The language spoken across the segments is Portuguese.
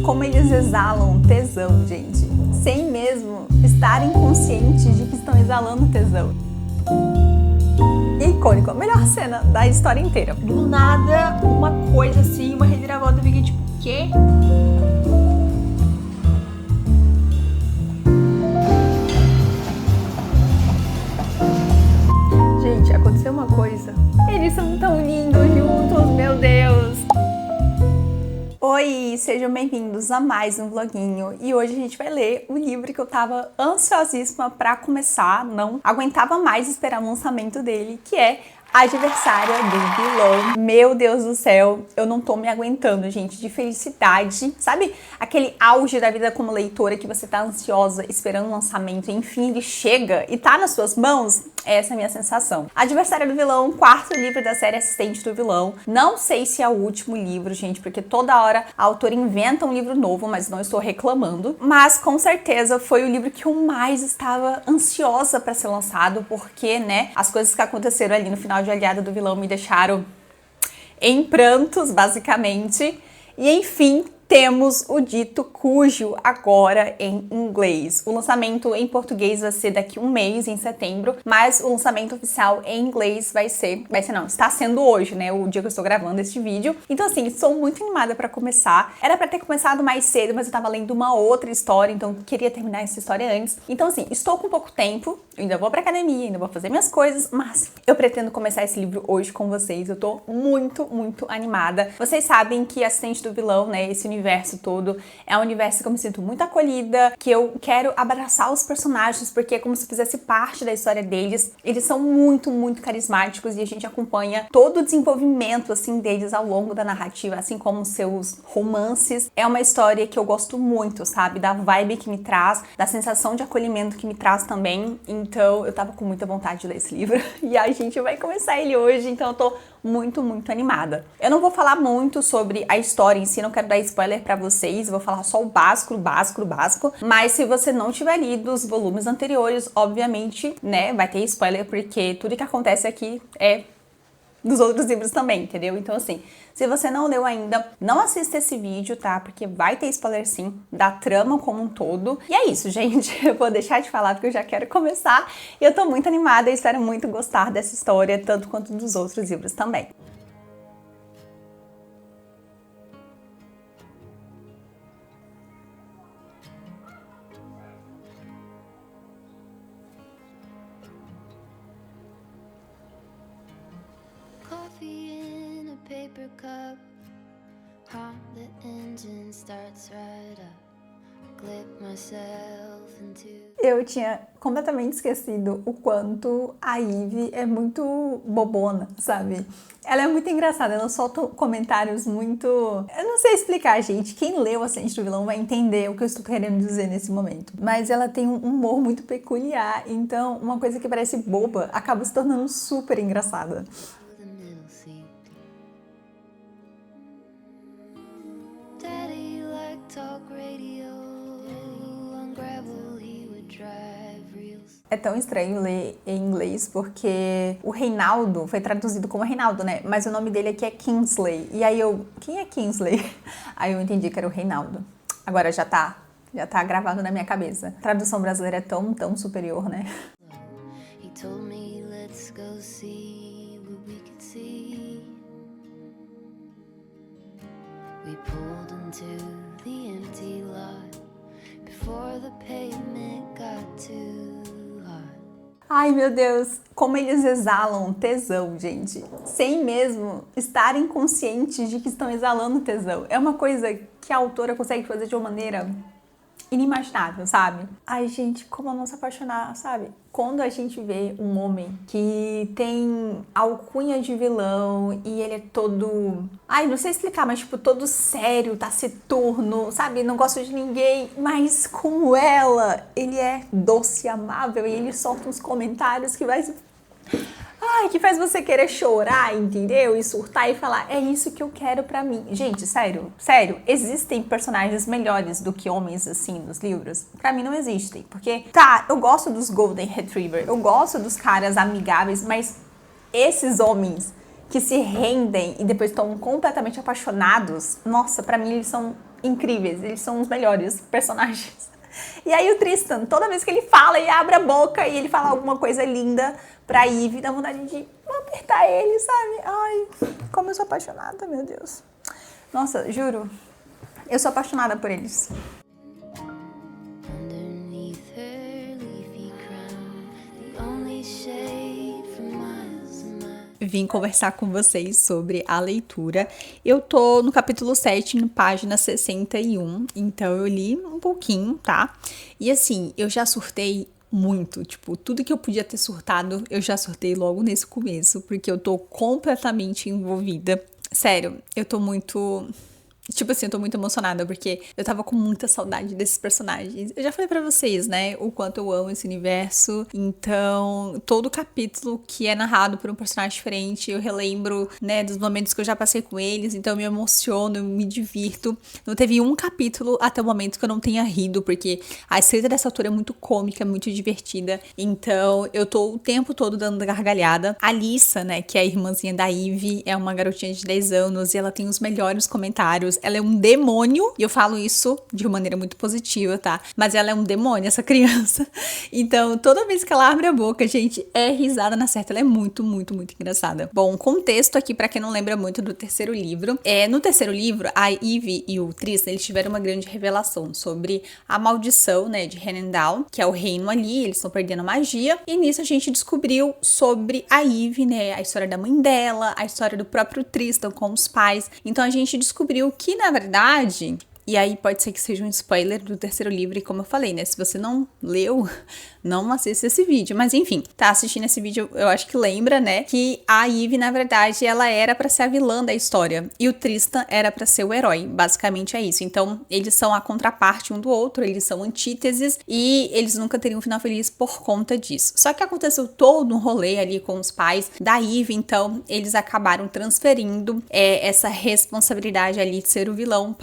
como eles exalam tesão, gente, sem mesmo estarem conscientes de que estão exalando tesão. Icônico, a melhor cena da história inteira. Do nada, uma coisa assim, uma reviravolta, eu fiquei tipo, o quê? Gente, aconteceu uma coisa. Eles são tão lindos juntos, meu Deus! Oi, sejam bem-vindos a mais um vloguinho. E hoje a gente vai ler o livro que eu tava ansiosíssima pra começar, não aguentava mais esperar o lançamento dele, que é Adversária do Vilão. Meu Deus do céu, eu não tô me aguentando, gente, de felicidade. Sabe aquele auge da vida como leitora que você tá ansiosa, esperando o lançamento, e enfim ele chega e tá nas suas mãos? Essa é a minha sensação. Adversária do Vilão, quarto livro da série Assistente do Vilão. Não sei se é o último livro, gente, porque toda hora a autora inventa um livro novo, mas não estou reclamando. Mas com certeza foi o livro que eu mais estava ansiosa pra ser lançado, porque, né, as coisas que aconteceram ali no final de Aliada do Vilão me deixaram em prantos, basicamente. E enfim, temos o Dito Cujo agora em inglês. O lançamento em português vai ser daqui um mês, em setembro, mas o lançamento oficial em inglês está sendo hoje, né, o dia que eu estou gravando este vídeo. Então assim, estou muito animada pra começar. Era pra ter começado mais cedo, mas eu tava lendo uma outra história, então queria terminar essa história antes. Então assim, estou com pouco tempo, eu ainda vou pra academia, ainda vou fazer minhas coisas, mas eu pretendo começar esse livro hoje com vocês. Eu tô muito animada. Vocês sabem que Assistente do Vilão, né, esse universo todo, é um universo que eu me sinto muito acolhida, que eu quero abraçar os personagens, porque é como se fizesse parte da história deles. Eles são muito carismáticos e a gente acompanha todo o desenvolvimento, assim, deles ao longo da narrativa, assim como seus romances. É uma história que eu gosto muito, sabe? Da vibe que me traz, da sensação de acolhimento que me traz também. Então, eu tava com muita vontade de ler esse livro e a gente vai começar ele hoje, então eu tô muito animada. Eu não vou falar muito sobre a história em si, não quero dar spoiler pra vocês, eu vou falar só o básico, mas se você não tiver lido os volumes anteriores, obviamente, né, vai ter spoiler, porque tudo que acontece aqui é dos outros livros também, entendeu? Então assim, se você não leu ainda, não assista esse vídeo, tá? Porque vai ter spoiler sim, da trama como um todo. E é isso, gente. Eu vou deixar de falar porque eu já quero começar. E eu tô muito animada e espero muito gostar dessa história, tanto quanto dos outros livros também. In a paper cup, the engine starts right up. Clip myself into. Eu tinha completamente esquecido o quanto a Ivy é muito bobona, sabe? Ela é muito engraçada, ela solta comentários muito... Eu não sei explicar, gente. Quem leu Assistente do Vilão vai entender o que eu estou querendo dizer nesse momento. Mas ela tem um humor muito peculiar, então uma coisa que parece boba acaba se tornando super engraçada. É tão estranho ler em inglês porque o Reinaldo foi traduzido como Reinaldo, né? Mas o nome dele aqui é Kingsley. E aí quem é Kingsley? Aí eu entendi que era o Reinaldo. Agora já tá gravado na minha cabeça. A tradução brasileira é tão superior, né? He told me, let's go see what we could see. We pulled into the empty lot before the pavement got too hot. Ai, meu Deus, como eles exalam tesão, gente, sem mesmo estarem conscientes de que estão exalando tesão. É uma coisa que a autora consegue fazer de uma maneira inimaginável, sabe? Ai, gente, como não se apaixonar, sabe? Quando a gente vê um homem que tem alcunha de vilão e ele é todo... Ai, não sei explicar, mas tipo, todo sério, taciturno, sabe? Não gosta de ninguém, mas como ela, ele é doce e amável e ele solta uns comentários que vai... Ai, que faz você querer chorar, entendeu? E surtar e falar, é isso que eu quero pra mim. Gente, sério, existem personagens melhores do que homens assim nos livros? Pra mim não existem, porque, tá, eu gosto dos Golden Retriever, eu gosto dos caras amigáveis, mas esses homens que se rendem e depois estão completamente apaixonados, nossa, pra mim eles são incríveis, eles são os melhores personagens. E aí o Tristan, toda vez que ele fala, ele abre a boca e ele fala alguma coisa linda pra Ivy, dá vontade de apertar ele, sabe? Ai, como eu sou apaixonada, meu Deus. Nossa, juro, eu sou apaixonada por eles. Underneath her leafy crown, the only shade from miles and miles. Vim conversar com vocês sobre a leitura. Eu tô no capítulo 7, na página 61, então eu li um pouquinho, tá? E assim, eu já surtei muito, tipo, tudo que eu podia ter surtado, eu já surtei logo nesse começo, porque eu tô completamente envolvida. Sério, eu tô muito... Tipo assim, eu tô muito emocionada, porque eu tava com muita saudade desses personagens. Eu já falei pra vocês, né, o quanto eu amo esse universo. Então, todo capítulo que é narrado por um personagem diferente, eu relembro, né, dos momentos que eu já passei com eles. Então, eu me emociono, eu me divirto. Não teve um capítulo até o momento que eu não tenha rido, porque a escrita dessa autora é muito cômica, muito divertida. Então, eu tô o tempo todo dando gargalhada. A Alissa, né, que é a irmãzinha da Ivy, é uma garotinha de 10 anos e ela tem os melhores comentários. Ela é um demônio, e eu falo isso de uma maneira muito positiva, tá? Mas ela é um demônio, essa criança. Então, toda vez que ela abre a boca, gente, é risada na certa. Ela é muito, muito, muito engraçada. Bom, contexto aqui, pra quem não lembra muito do terceiro livro. No terceiro livro, a Ivy e o Tristan, eles tiveram uma grande revelação sobre a maldição, né, de Henendown, que é o reino ali, eles estão perdendo magia. E nisso a gente descobriu sobre a Ivy, né, a história da mãe dela, a história do próprio Tristan com os pais. Então, a gente descobriu que, na verdade, e aí pode ser que seja um spoiler do terceiro livro, e como eu falei, né, se você não leu, não assista esse vídeo, mas enfim, tá assistindo esse vídeo, eu acho que lembra, né, que a Ivy, na verdade, ela era pra ser a vilã da história, e o Tristan era pra ser o herói, basicamente é isso. Então, eles são a contraparte um do outro, eles são antíteses, e eles nunca teriam um final feliz por conta disso. Só que aconteceu todo um rolê ali com os pais da Ivy, então eles acabaram transferindo essa responsabilidade ali de ser o vilão,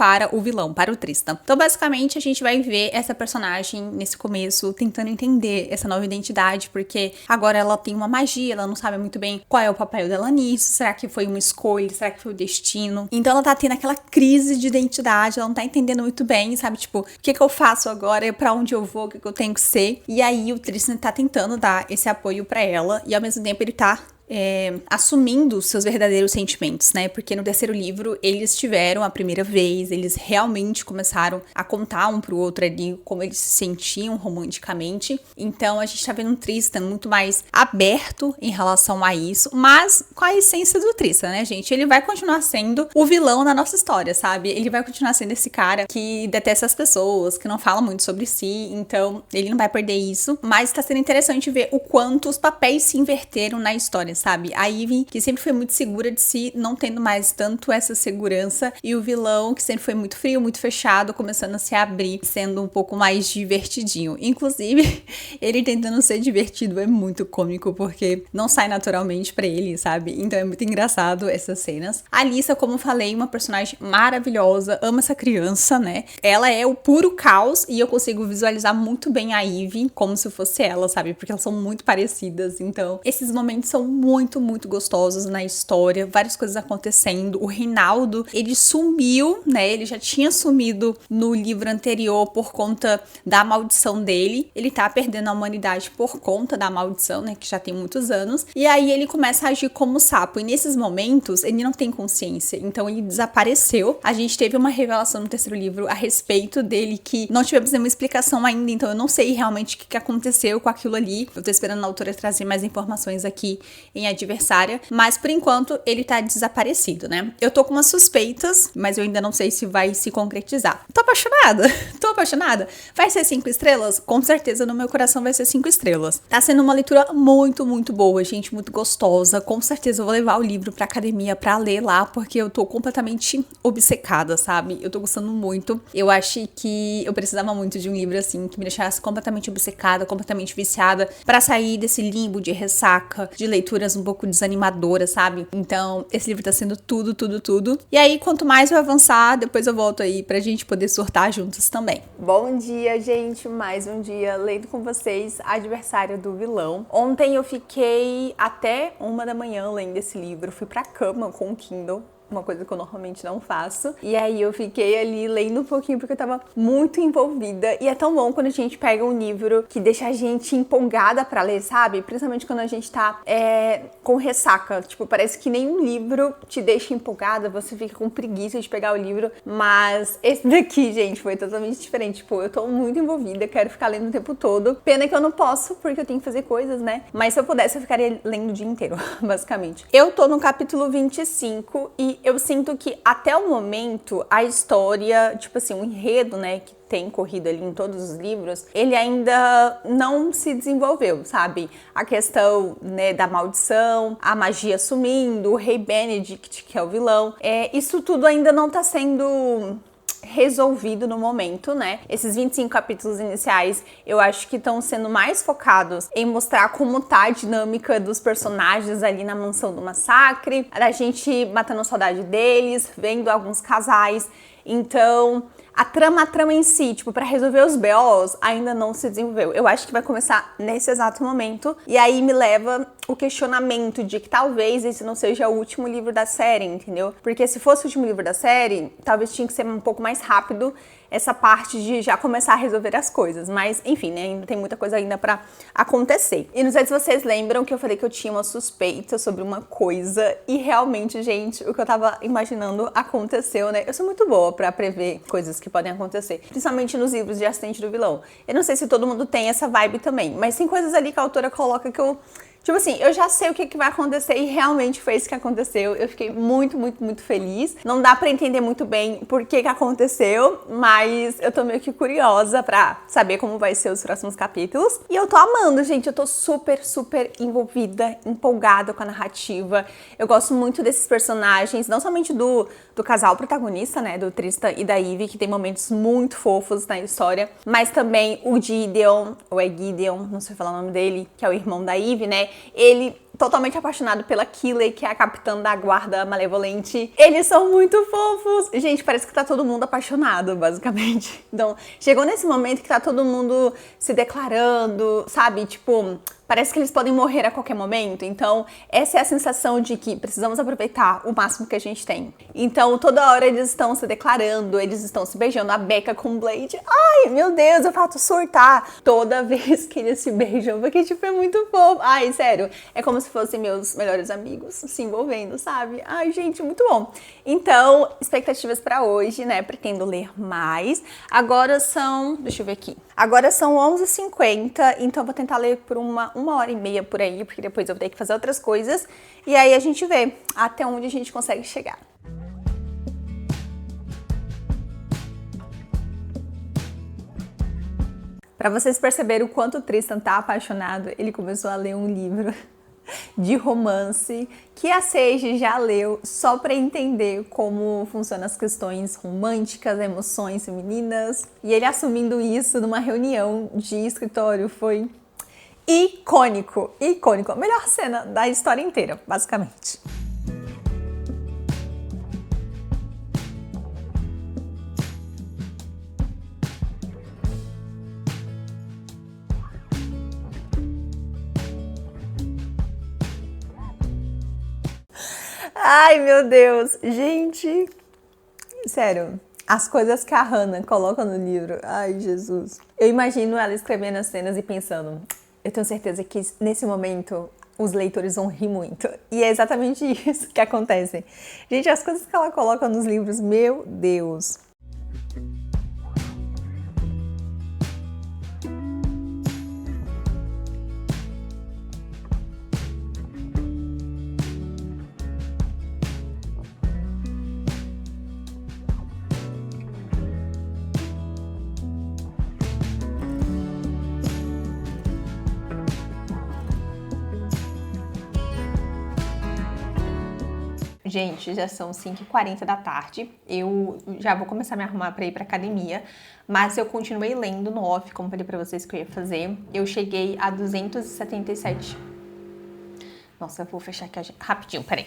para o Tristan. Então, basicamente, a gente vai ver essa personagem nesse começo tentando entender essa nova identidade, porque agora ela tem uma magia, ela não sabe muito bem qual é o papel dela nisso, será que foi uma escolha, será que foi o destino? Então, ela tá tendo aquela crise de identidade, ela não tá entendendo muito bem, sabe, tipo, o que eu faço agora, pra onde eu vou, o que eu tenho que ser? E aí, o Tristan tá tentando dar esse apoio pra ela, e ao mesmo tempo ele tá assumindo seus verdadeiros sentimentos, né? Porque no terceiro livro eles tiveram a primeira vez, eles realmente começaram a contar um pro outro ali como eles se sentiam romanticamente. Então a gente tá vendo um Tristan muito mais aberto em relação a isso, mas com a essência do Tristan, né, gente? Ele vai continuar sendo o vilão na nossa história, sabe? Ele vai continuar sendo esse cara que detesta as pessoas, que não fala muito sobre si, então ele não vai perder isso. Mas tá sendo interessante ver o quanto os papéis se inverteram na história, sabe? A Ivy, que sempre foi muito segura de si, não tendo mais tanto essa segurança, e o vilão, que sempre foi muito frio, muito fechado, começando a se abrir, sendo um pouco mais divertidinho. Inclusive, ele tentando ser divertido é muito cômico, porque não sai naturalmente pra ele, sabe? Então é muito engraçado essas cenas. A Alissa, como eu falei, uma personagem maravilhosa, ama essa criança, né? Ela é o puro caos, e eu consigo visualizar muito bem a Ivy como se fosse ela, sabe? Porque elas são muito parecidas, então esses momentos são muito, muito gostosos na história, várias coisas acontecendo. O Reinaldo, ele sumiu, né? Ele já tinha sumido no livro anterior por conta da maldição dele. Ele tá perdendo a humanidade por conta da maldição, né? Que já tem muitos anos. E aí ele começa a agir como sapo. E nesses momentos, ele não tem consciência. Então ele desapareceu. A gente teve uma revelação no terceiro livro a respeito dele que não tivemos nenhuma explicação ainda. Então eu não sei realmente o que aconteceu com aquilo ali. Eu tô esperando a autora trazer mais informações aqui em Adversária, mas por enquanto ele tá desaparecido, né? Eu tô com umas suspeitas, mas eu ainda não sei se vai se concretizar. Tô apaixonada, tô apaixonada. Vai ser 5 estrelas? Com certeza no meu coração vai ser 5 estrelas. Tá sendo uma leitura muito, muito boa, gente, muito gostosa. Com certeza eu vou levar o livro pra academia pra ler lá, porque eu tô completamente obcecada, sabe? Eu tô gostando muito. Eu acho que eu precisava muito de um livro assim, que me deixasse completamente obcecada, completamente viciada, pra sair desse limbo de ressaca, de leitura leituras um pouco desanimadoras, sabe? Então, esse livro tá sendo tudo, tudo, tudo. E aí, quanto mais eu avançar, depois eu volto aí pra gente poder surtar juntos também. Bom dia, gente! Mais um dia lendo com vocês Adversário do Vilão. Ontem eu fiquei até 1 da manhã lendo esse livro. Fui pra cama com o Kindle. Uma coisa que eu normalmente não faço. E aí eu fiquei ali lendo um pouquinho porque eu tava muito envolvida. E é tão bom quando a gente pega um livro que deixa a gente empolgada pra ler, sabe? Principalmente quando a gente tá com ressaca. Tipo, parece que nenhum livro te deixa empolgada, você fica com preguiça de pegar o livro. Mas esse daqui, gente, foi totalmente diferente. Tipo, eu tô muito envolvida, quero ficar lendo o tempo todo. Pena que eu não posso, porque eu tenho que fazer coisas, né? Mas se eu pudesse, eu ficaria lendo o dia inteiro, basicamente. Eu tô no capítulo 25 e eu sinto que até o momento a história, tipo assim, o enredo, né, que tem corrido ali em todos os livros, ele ainda não se desenvolveu, sabe? A questão, né, da maldição, a magia sumindo, o rei Benedict, que é o vilão, isso tudo ainda não tá sendo resolvido no momento, né? Esses 25 capítulos iniciais, eu acho que estão sendo mais focados em mostrar como tá a dinâmica dos personagens ali na mansão do massacre, a gente matando a saudade deles, vendo alguns casais. Então, a trama em si, tipo, pra resolver os BOs, ainda não se desenvolveu. Eu acho que vai começar nesse exato momento. E aí me leva o questionamento de que talvez esse não seja o último livro da série, entendeu? Porque se fosse o último livro da série, talvez tinha que ser um pouco mais rápido essa parte de já começar a resolver as coisas. Mas, enfim, né? Ainda tem muita coisa ainda pra acontecer. E não sei se vocês lembram que eu falei que eu tinha uma suspeita sobre uma coisa. E realmente, gente, o que eu tava imaginando aconteceu, né? Eu sou muito boa pra prever coisas que podem acontecer. Principalmente nos livros de Assistente do Vilão. Eu não sei se todo mundo tem essa vibe também. Mas tem coisas ali que a autora coloca que eu... Tipo assim, eu já sei o que vai acontecer e realmente foi isso que aconteceu. Eu fiquei muito, muito, muito feliz. Não dá pra entender muito bem por que aconteceu, mas eu tô meio que curiosa pra saber como vai ser os próximos capítulos. E eu tô amando, gente. Eu tô super, super envolvida, empolgada com a narrativa. Eu gosto muito desses personagens, não somente do casal protagonista, né, do Tristan e da Ivy, que tem momentos muito fofos na história, mas também o Gideon, ou é Gideon, não sei falar o nome dele, que é o irmão da Ivy, né? Ele totalmente apaixonado pela Kiley, que é a capitã da guarda malevolente. Eles são muito fofos. Gente, parece que tá todo mundo apaixonado, basicamente. Então, chegou nesse momento que tá todo mundo se declarando, sabe? Tipo, parece que eles podem morrer a qualquer momento. Então, essa é a sensação de que precisamos aproveitar o máximo que a gente tem. Então, toda hora eles estão se declarando, eles estão se beijando. A Becca com o Blade. Ai, meu Deus, eu faço surtar toda vez que eles se beijam, porque, tipo, é muito fofo. Ai, sério, é como se fossem meus melhores amigos se envolvendo, sabe? Ai, gente, muito bom. Então, expectativas pra hoje, né? Pretendo ler mais. Agora são... Deixa eu ver aqui. Agora são 11h50, então eu vou tentar ler por uma hora e meia por aí, porque depois eu vou ter que fazer outras coisas. E aí a gente vê até onde a gente consegue chegar. Pra vocês perceberem o quanto o Tristan tá apaixonado, ele começou a ler um livro de romance que a Sage já leu só pra entender como funcionam as questões românticas, emoções femininas. E ele assumindo isso numa reunião de escritório foi icônico, icônico. A melhor cena da história inteira, basicamente. Ai, meu Deus. Gente, sério, as coisas que a Hannah coloca no livro. Ai, Jesus. Eu imagino ela escrevendo as cenas e pensando, eu tenho certeza que nesse momento os leitores vão rir muito. E é exatamente isso que acontece. Gente, as coisas que ela coloca nos livros, meu Deus. Gente, já são 5h40 da tarde, eu já vou começar a me arrumar pra ir pra academia, mas eu continuei lendo no off, como falei pra vocês que eu ia fazer. Eu cheguei a 277. Nossa, eu vou fechar aqui rapidinho, peraí.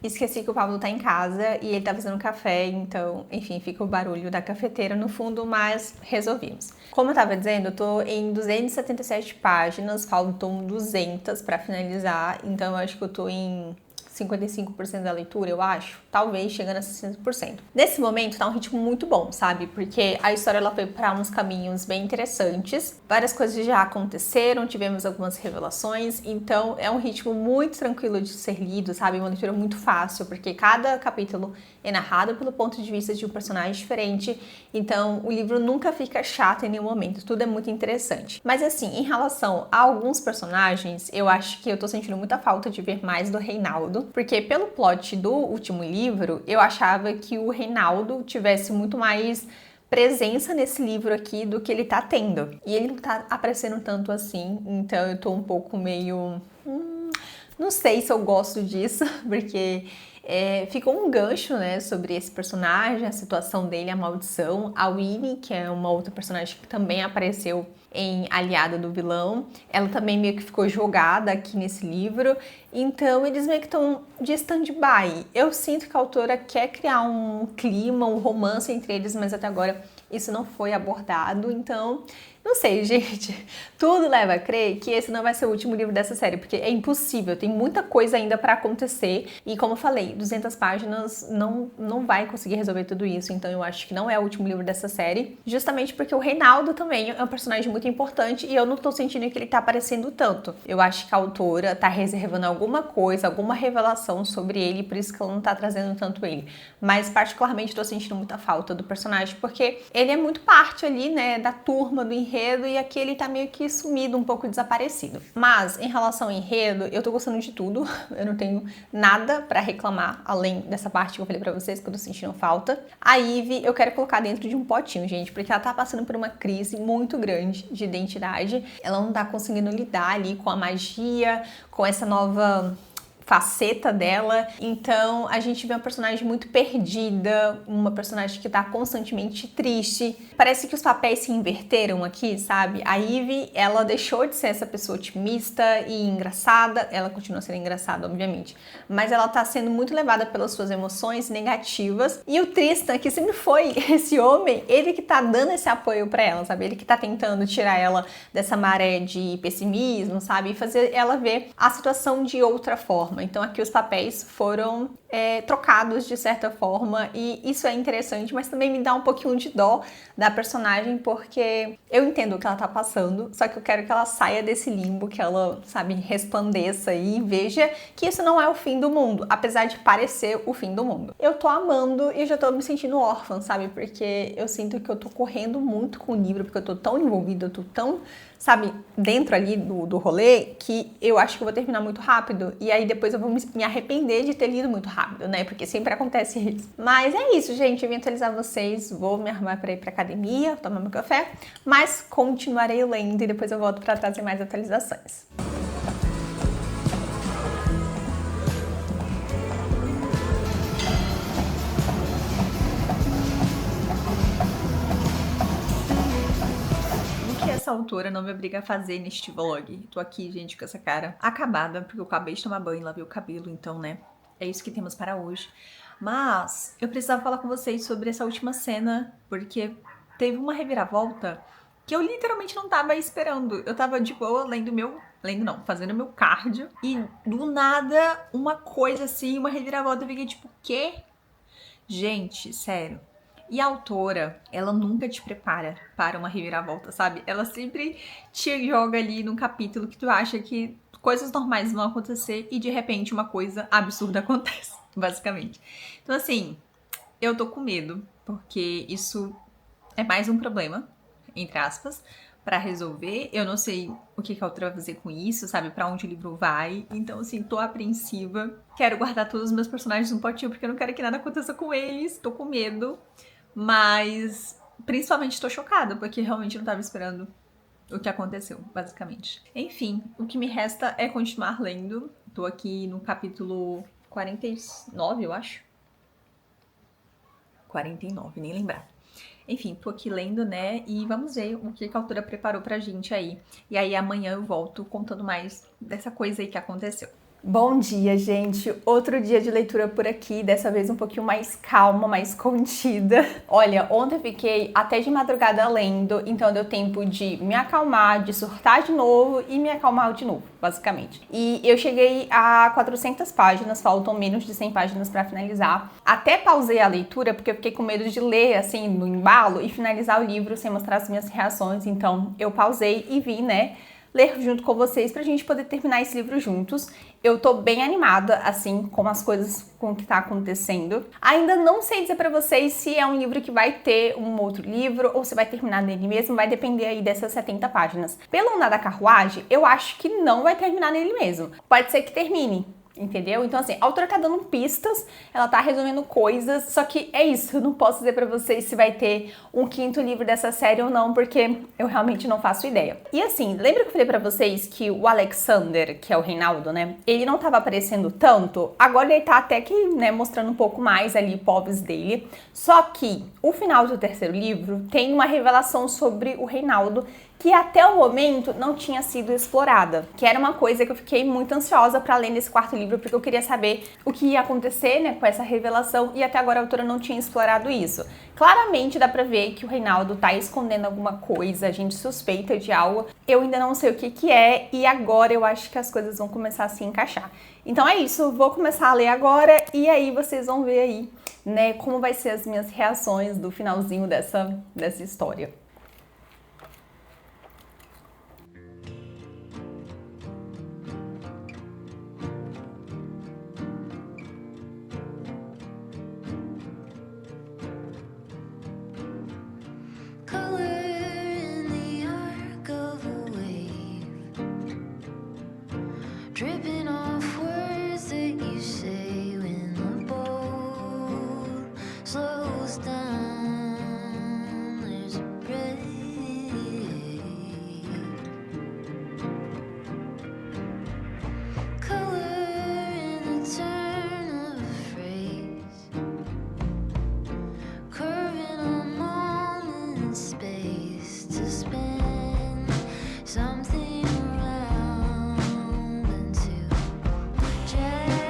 Esqueci que o Pablo tá em casa e ele tá fazendo café, então, enfim, fica o barulho da cafeteira no fundo, mas resolvimos. Como eu tava dizendo, eu tô em 277 páginas, faltam 200 pra finalizar, então eu acho que eu tô em 55% da leitura, eu acho, talvez chegando a 60%. Nesse momento tá um ritmo muito bom, sabe? Porque a história ela foi para uns caminhos bem interessantes, várias coisas já aconteceram, tivemos algumas revelações, então é um ritmo muito tranquilo de ser lido, sabe? Uma leitura muito fácil, porque cada capítulo é narrado pelo ponto de vista de um personagem diferente, então o livro nunca fica chato em nenhum momento, tudo é muito interessante. Mas assim, em relação a alguns personagens, eu acho que eu tô sentindo muita falta de ver mais do Reinaldo, porque pelo plot do último livro, eu achava que o Reinaldo tivesse muito mais presença nesse livro aqui do que ele tá tendo. E ele não tá aparecendo tanto assim, então eu tô um pouco meio... não sei se eu gosto disso, porque ficou um gancho, né, sobre esse personagem, a situação dele, a maldição. A Winnie, que é uma outra personagem que também apareceu em Aliada do Vilão, ela também meio que ficou jogada aqui nesse livro, então eles meio que estão de stand-by. Eu sinto que a autora quer criar um clima, um romance entre eles, mas até agora isso não foi abordado, então... não sei, gente, tudo leva a crer que esse não vai ser o último livro dessa série, porque é impossível, tem muita coisa ainda pra acontecer, e como eu falei, 200 páginas não vai conseguir resolver tudo isso, então eu acho que não é o último livro dessa série, justamente porque o Reinaldo também é um personagem muito importante, e eu não tô sentindo que ele tá aparecendo tanto. Eu acho que a autora tá reservando alguma coisa, alguma revelação sobre ele, por isso que ela não tá trazendo tanto ele, mas particularmente tô sentindo muita falta do personagem, porque ele é muito parte ali, né, da turma, do enredo, e aqui ele tá meio que sumido, um pouco desaparecido. Mas, em relação ao enredo, eu tô gostando de tudo, eu não tenho nada pra reclamar, além dessa parte que eu falei pra vocês, que eu tô sentindo falta. A Ivy, eu quero colocar dentro de um potinho, gente, porque ela tá passando por uma crise muito grande de identidade, ela não tá conseguindo lidar ali com a magia, com essa nova... faceta dela, então a gente vê uma personagem muito perdida, uma personagem que tá constantemente triste. Parece que os papéis se inverteram aqui, sabe? A Ivy, ela deixou de ser essa pessoa otimista e engraçada, ela continua sendo engraçada, obviamente, mas ela tá sendo muito levada pelas suas emoções negativas, e o Tristan, que sempre foi esse homem, ele que tá dando esse apoio pra ela, sabe? Ele que tá tentando tirar ela dessa maré de pessimismo, sabe? E fazer ela ver a situação de outra forma. Então aqui os papéis foram trocados de certa forma, e isso é interessante, mas também me dá um pouquinho de dó da personagem, porque eu entendo o que ela tá passando, só que eu quero que ela saia desse limbo, que ela, sabe, resplandeça e veja que isso não é o fim do mundo, apesar de parecer o fim do mundo. Eu tô amando e já tô me sentindo órfã, sabe, porque eu sinto que eu tô correndo muito com o livro, porque eu tô tão envolvida, eu tô tão, sabe, dentro ali do rolê, que eu acho que eu vou terminar muito rápido, e aí depois eu vou me arrepender de ter lido muito rápido, né, porque sempre acontece isso. Mas é isso, gente, eu vim atualizar vocês, vou me arrumar pra ir pra academia, tomar meu café, mas continuarei lendo e depois eu volto pra trazer mais atualizações. Essa autora não me obriga a fazer neste vlog. Tô aqui, gente, com essa cara acabada, porque eu acabei de tomar banho, lavei o cabelo, então, né, é isso que temos para hoje. Mas eu precisava falar com vocês sobre essa última cena, porque teve uma reviravolta que eu literalmente não tava esperando. Eu tava de boa fazendo meu cardio, e do nada, uma coisa assim, uma reviravolta, eu fiquei tipo, quê? Gente, sério. E a autora, ela nunca te prepara para uma reviravolta, sabe? Ela sempre te joga ali num capítulo que tu acha que coisas normais vão acontecer e de repente uma coisa absurda acontece, basicamente. Então assim, eu tô com medo, porque isso é mais um problema, entre aspas, pra resolver. Eu não sei o que a autora vai fazer com isso, sabe? Pra onde o livro vai. Então, assim, tô apreensiva. Quero guardar todos os meus personagens no potinho, porque eu não quero que nada aconteça com eles. Tô com medo. Mas, principalmente, tô chocada, porque realmente não tava esperando o que aconteceu, basicamente. Enfim, o que me resta é continuar lendo. Tô aqui no capítulo 49, eu acho. 49, nem lembrar. Enfim, tô aqui lendo, né? E vamos ver o que a autora preparou pra gente aí. E aí amanhã eu volto contando mais dessa coisa aí que aconteceu. Bom dia, gente! Outro dia de leitura por aqui, dessa vez um pouquinho mais calma, mais contida. Olha, ontem eu fiquei até de madrugada lendo, então deu tempo de me acalmar, de surtar de novo e me acalmar de novo, basicamente. E eu cheguei a 400 páginas, faltam menos de 100 páginas pra finalizar. Até pausei a leitura porque eu fiquei com medo de ler, assim, no embalo e finalizar o livro sem mostrar as minhas reações, então eu pausei e vi, né, ler junto com vocês pra gente poder terminar esse livro juntos. Eu tô bem animada, assim, com as coisas, com o que tá acontecendo. Ainda não sei dizer pra vocês se é um livro que vai ter um outro livro ou se vai terminar nele mesmo, vai depender aí dessas 70 páginas. Pelo Andar da Carruagem, eu acho que não vai terminar nele mesmo. Pode ser que termine. Entendeu? Então, assim, a autora tá dando pistas, ela tá resolvendo coisas, só que é isso, eu não posso dizer pra vocês se vai ter um quinto livro dessa série ou não, porque eu realmente não faço ideia. E assim, lembra que eu falei pra vocês que o Alexander, que é o Reinaldo, né, ele não tava aparecendo tanto? Agora ele tá até que, né, mostrando um pouco mais ali pobres dele, só que o final do terceiro livro tem uma revelação sobre o Reinaldo que até o momento não tinha sido explorada, que era uma coisa que eu fiquei muito ansiosa para ler nesse quarto livro, porque eu queria saber o que ia acontecer, né, com essa revelação, e até agora a autora não tinha explorado isso. Claramente dá pra ver que o Reinaldo tá escondendo alguma coisa, a gente suspeita de algo, eu ainda não sei o que que é, e agora eu acho que as coisas vão começar a se encaixar. Então é isso, vou começar a ler agora, e aí vocês vão ver aí, né, como vai ser as minhas reações do finalzinho dessa história. Color in the arc of a wave, dripping off words that you say when the boat slows down. There's a break. Color in the turn of a phrase, curving a moment, space to spend something around and to change.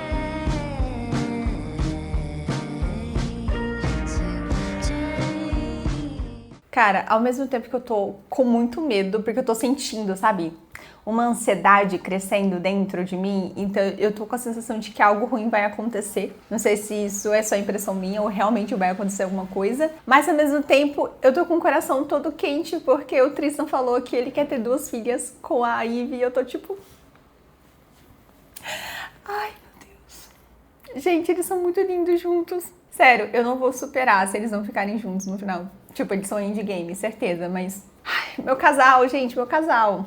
Cara, ao mesmo tempo que eu tô com muito medo, porque eu tô sentindo, sabe, uma ansiedade crescendo dentro de mim, então eu tô com a sensação de que algo ruim vai acontecer. Não sei se isso é só impressão minha ou realmente vai acontecer alguma coisa, mas ao mesmo tempo eu tô com o coração todo quente porque o Tristan falou que ele quer ter 2 filhas com a Ivy e eu tô tipo... Ai, meu Deus. Gente, eles são muito lindos juntos. Sério, eu não vou superar se eles não ficarem juntos no final. Tipo, eles são endgame, certeza, mas... Ai, meu casal, gente, meu casal.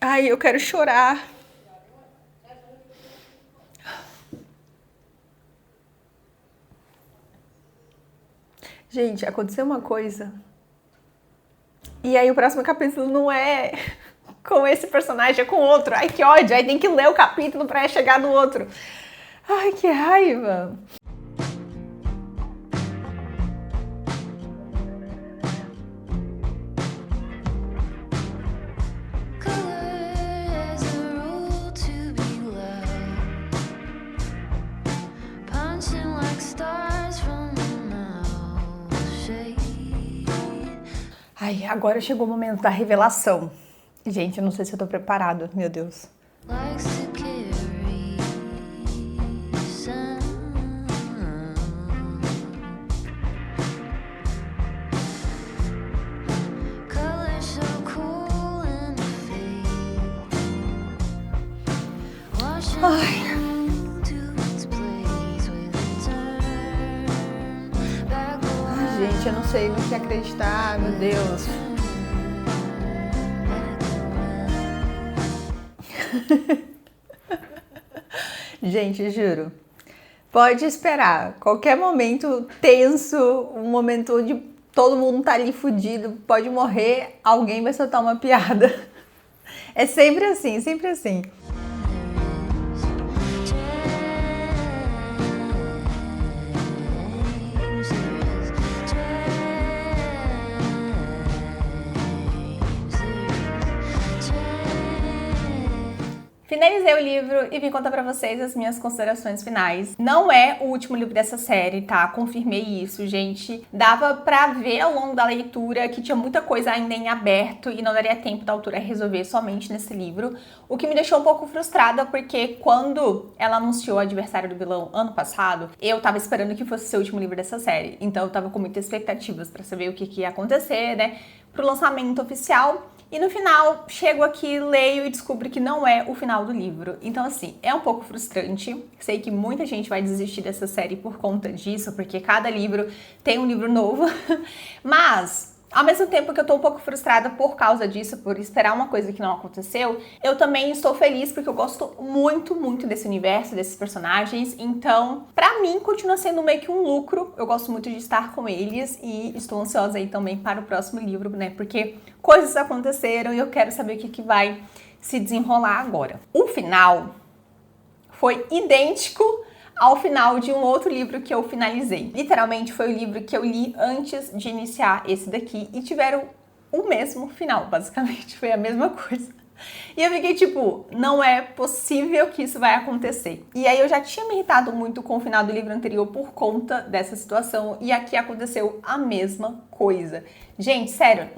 Ai, eu quero chorar. Gente, aconteceu uma coisa. E aí o próximo capítulo não é com esse personagem, é com outro. Ai, que ódio. Aí tem que ler o capítulo pra chegar no outro. Ai, que raiva. Ai, agora chegou o momento da revelação. Gente, eu não sei se eu tô preparada, meu Deus. Ai. Gente, eu não sei no que acreditar, meu Deus. Gente, juro. Pode esperar. Qualquer momento tenso, um momento onde todo mundo tá ali fudido, pode morrer, alguém vai soltar uma piada. É sempre assim, sempre assim. Finalizei o livro e vim contar pra vocês as minhas considerações finais. Não é o último livro dessa série, tá? Confirmei isso, gente. Dava pra ver ao longo da leitura que tinha muita coisa ainda em aberto e não daria tempo da autora resolver somente nesse livro. O que me deixou um pouco frustrada, porque quando ela anunciou o Adversário do Vilão ano passado, eu tava esperando que fosse ser o último livro dessa série. Então eu tava com muitas expectativas pra saber o que ia acontecer, né? Pro lançamento oficial. E no final, chego aqui, leio e descubro que não é o final do livro. Então, assim, é um pouco frustrante. Sei que muita gente vai desistir dessa série por conta disso, porque cada livro tem um livro novo. Mas, ao mesmo tempo que eu tô um pouco frustrada por causa disso, por esperar uma coisa que não aconteceu, eu também estou feliz porque eu gosto muito, muito desse universo, desses personagens. Então, pra mim, continua sendo meio que um lucro. Eu gosto muito de estar com eles e estou ansiosa aí também para o próximo livro, né? Porque coisas aconteceram e eu quero saber o que vai se desenrolar agora. O final foi idêntico ao final de um outro livro que eu finalizei. Literalmente foi o livro que eu li antes de iniciar esse daqui e tiveram o mesmo final, basicamente. Foi a mesma coisa. E eu fiquei tipo, não é possível que isso vai acontecer. E aí eu já tinha me irritado muito com o final do livro anterior por conta dessa situação e aqui aconteceu a mesma coisa. Gente, sério,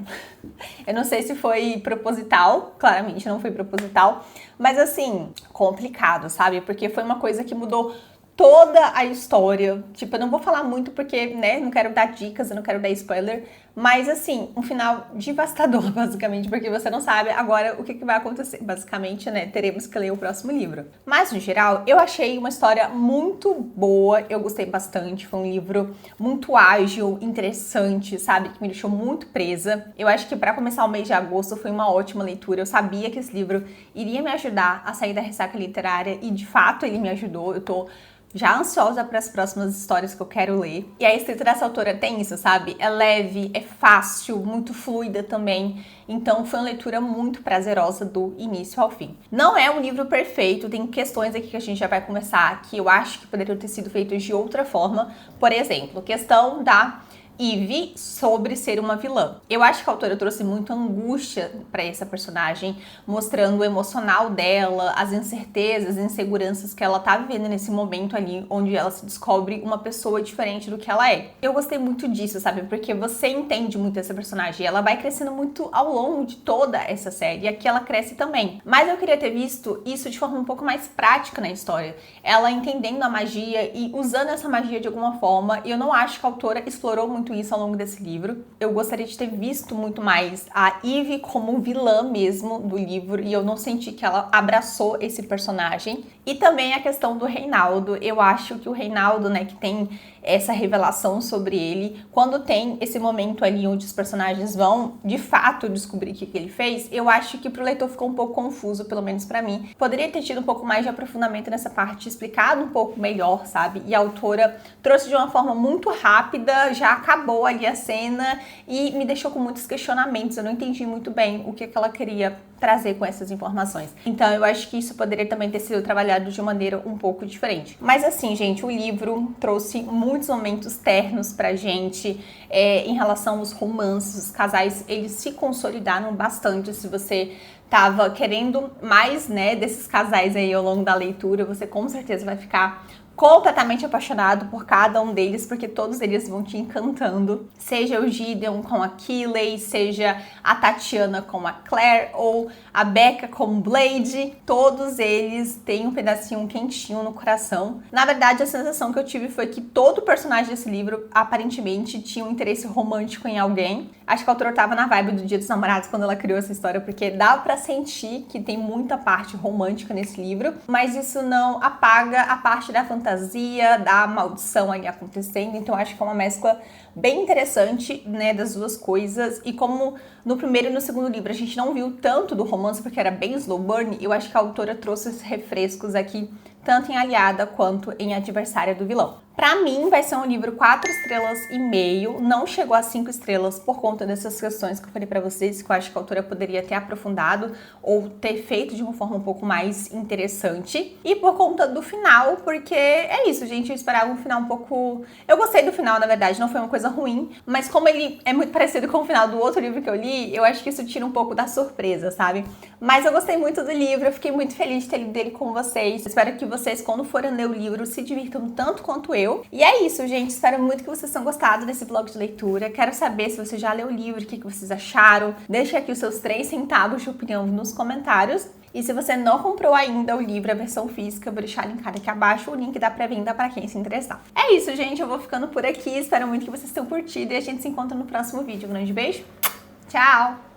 eu não sei se foi proposital, claramente não foi proposital, mas assim, complicado, sabe? Porque foi uma coisa que mudou toda a história. Tipo, eu não vou falar muito porque, né, não quero dar dicas, eu não quero dar spoiler, mas assim, um final devastador, basicamente, porque você não sabe agora o que vai acontecer. Basicamente, né, teremos que ler o próximo livro. Mas, no geral, eu achei uma história muito boa, eu gostei bastante, foi um livro muito ágil, interessante, sabe, que me deixou muito presa. Eu acho que para começar o mês de agosto foi uma ótima leitura, eu sabia que esse livro iria me ajudar a sair da ressaca literária e, de fato, ele me ajudou. Eu tô já ansiosa para as próximas histórias que eu quero ler. E a escrita dessa autora tem isso, sabe? É leve, é fácil, muito fluida também. Então foi uma leitura muito prazerosa do início ao fim. Não é um livro perfeito, tem questões aqui que a gente já vai começar que eu acho que poderiam ter sido feitas de outra forma. Por exemplo, questão da Ivy sobre ser uma vilã. Eu acho que a autora trouxe muita angústia para essa personagem, mostrando o emocional dela, as incertezas, inseguranças que ela tá vivendo nesse momento ali, onde ela se descobre uma pessoa diferente do que ela é. Eu gostei muito disso, sabe? Porque você entende muito essa personagem, ela vai crescendo muito ao longo de toda essa série, e aqui ela cresce também. Mas eu queria ter visto isso de forma um pouco mais prática na história. Ela entendendo a magia e usando essa magia de alguma forma, e eu não acho que a autora explorou muito isso ao longo desse livro. Eu gostaria de ter visto muito mais a Ivy como vilã mesmo do livro e eu não senti que ela abraçou esse personagem. E também a questão do Reinaldo. Eu acho que o Reinaldo, né, que tem essa revelação sobre ele, quando tem esse momento ali onde os personagens vão de fato descobrir o que ele fez, eu acho que pro leitor ficou um pouco confuso, pelo menos pra mim. Poderia ter tido um pouco mais de aprofundamento nessa parte, explicado um pouco melhor, sabe? E a autora trouxe de uma forma muito rápida, já acabou ali a cena e me deixou com muitos questionamentos. Eu não entendi muito bem o que ela queria trazer com essas informações. Então eu acho que isso poderia também ter sido trabalhado de uma maneira um pouco diferente. Mas assim, gente, o livro trouxe muitos momentos ternos pra gente em relação aos romances. Os casais, eles se consolidaram bastante. Se você tava querendo mais, né, desses casais aí ao longo da leitura, você com certeza vai ficar completamente apaixonado por cada um deles, porque todos eles vão te encantando. Seja o Gideon com a Keeley, seja a Tatiana com a Claire, ou a Becca com o Blade, todos eles têm um pedacinho quentinho no coração. Na verdade, a sensação que eu tive foi que todo personagem desse livro, aparentemente, tinha um interesse romântico em alguém. Acho que a autora tava na vibe do Dia dos Namorados quando ela criou essa história, porque dá pra sentir que tem muita parte romântica nesse livro, mas isso não apaga a parte da fantasia fantasia, da maldição ali acontecendo, então acho que é uma mescla bem interessante, né, das duas coisas. E como no primeiro e no segundo livro a gente não viu tanto do romance porque era bem slow burn, eu acho que a autora trouxe esses refrescos aqui, tanto em Aliada quanto em Adversária do Vilão. Pra mim, vai ser um livro 4,5 estrelas, não chegou a 5 estrelas por conta dessas questões que eu falei pra vocês, que eu acho que a autora poderia ter aprofundado ou ter feito de uma forma um pouco mais interessante. E por conta do final, porque é isso, gente, eu esperava um final um pouco... Eu gostei do final, na verdade, não foi uma coisa ruim, mas como ele é muito parecido com o final do outro livro que eu li, eu acho que isso tira um pouco da surpresa, sabe? Mas eu gostei muito do livro, eu fiquei muito feliz de ter lido ele com vocês. Espero que vocês, quando forem ler o livro, se divirtam tanto quanto eu. E é isso, gente. Espero muito que vocês tenham gostado desse vlog de leitura. Quero saber se você já leu o livro, o que vocês acharam. Deixe aqui os seus 3 centavos de opinião nos comentários. E se você não comprou ainda o livro, a versão física, eu vou deixar linkado aqui abaixo o link da pré-venda para quem se interessar. É isso, gente. Eu vou ficando por aqui. Espero muito que vocês tenham curtido e a gente se encontra no próximo vídeo. Um grande beijo. Tchau!